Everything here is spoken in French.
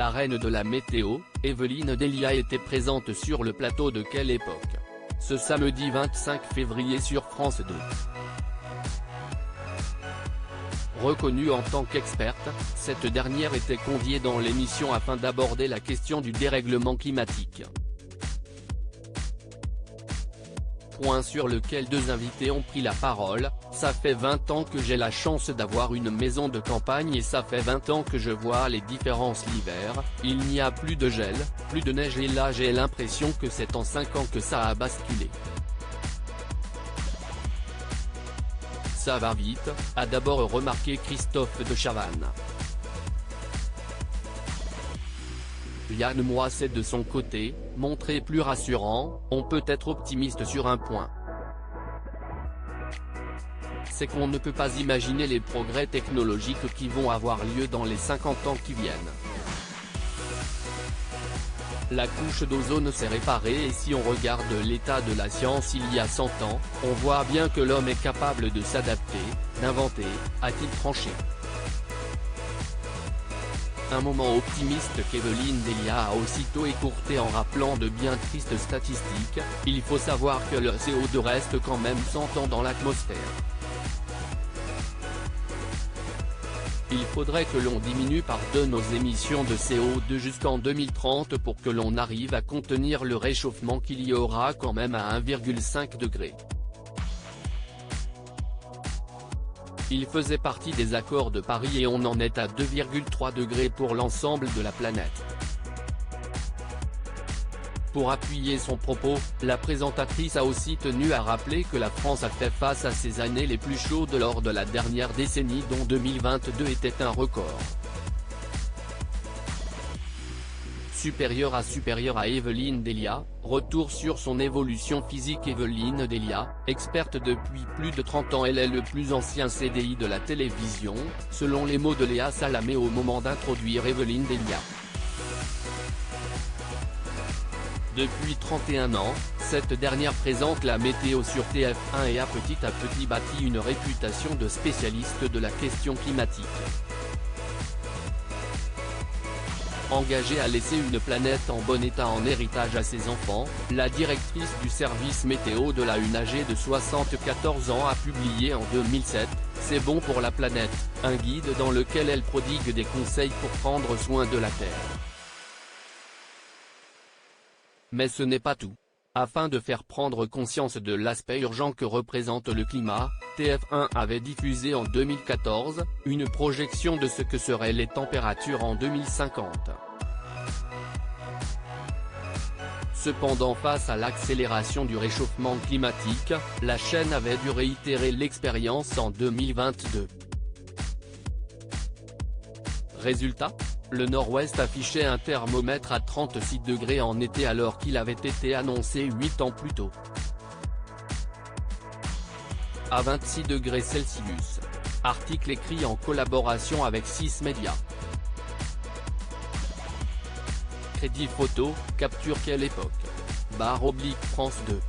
La reine de la météo, Evelyne Delia était présente sur le plateau de Quelle époque? Ce samedi 25 février sur France 2. Reconnue en tant qu'experte, cette dernière était conviée dans l'émission afin d'aborder la question du dérèglement climatique. Point sur lequel deux invités ont pris la parole. Ça fait 20 ans que j'ai la chance d'avoir une maison de campagne et ça fait 20 ans que je vois les différences l'hiver, il n'y a plus de gel, plus de neige et là j'ai l'impression que c'est en 5 ans que ça a basculé. Ça va vite, a d'abord remarqué Christophe de Chavannes. Yann Moisset de son côté, montré plus rassurant, on peut être optimiste sur un point. C'est qu'on ne peut pas imaginer les progrès technologiques qui vont avoir lieu dans les 50 ans qui viennent. La couche d'ozone s'est réparée et si on regarde l'état de la science il y a 100 ans, on voit bien que l'homme est capable de s'adapter, d'inventer, a-t-il tranché. Un moment optimiste qu'Evelyne Delia a aussitôt écourté en rappelant de bien tristes statistiques, il faut savoir que le CO2 reste quand même 100 ans dans l'atmosphère. Il faudrait que l'on diminue par 2 nos émissions de CO2 jusqu'en 2030 pour que l'on arrive à contenir le réchauffement qu'il y aura quand même à 1,5 degré. Il faisait partie des accords de Paris et on en est à 2,3 degrés pour l'ensemble de la planète. Pour appuyer son propos, la présentatrice a aussi tenu à rappeler que la France a fait face à ses années les plus chaudes lors de la dernière décennie dont 2022 était un record. Supérieure à Evelyne Delia, retour sur son évolution physique. Evelyne Delia, experte depuis plus de 30 ans, elle est le plus ancien CDI de la télévision, selon les mots de Léa Salamé au moment d'introduire Evelyne Delia. Depuis 31 ans, cette dernière présente la météo sur TF1 et a petit à petit bâti une réputation de spécialiste de la question climatique. Engagée à laisser une planète en bon état en héritage à ses enfants, la directrice du service météo de la Une âgée de 74 ans a publié en 2007, C'est bon pour la planète, un guide dans lequel elle prodigue des conseils pour prendre soin de la Terre. Mais ce n'est pas tout. Afin de faire prendre conscience de l'aspect urgent que représente le climat, TF1 avait diffusé en 2014, une projection de ce que seraient les températures en 2050. Cependant, face à l'accélération du réchauffement climatique, la chaîne avait dû réitérer l'expérience en 2022. Résultat ? Le Nord-Ouest affichait un thermomètre à 36 degrés en été alors qu'il avait été annoncé 8 ans plus tôt. À 26 degrés Celsius. Article écrit en collaboration avec 6 médias. Crédit photo, capture Quelle époque ? /France 2.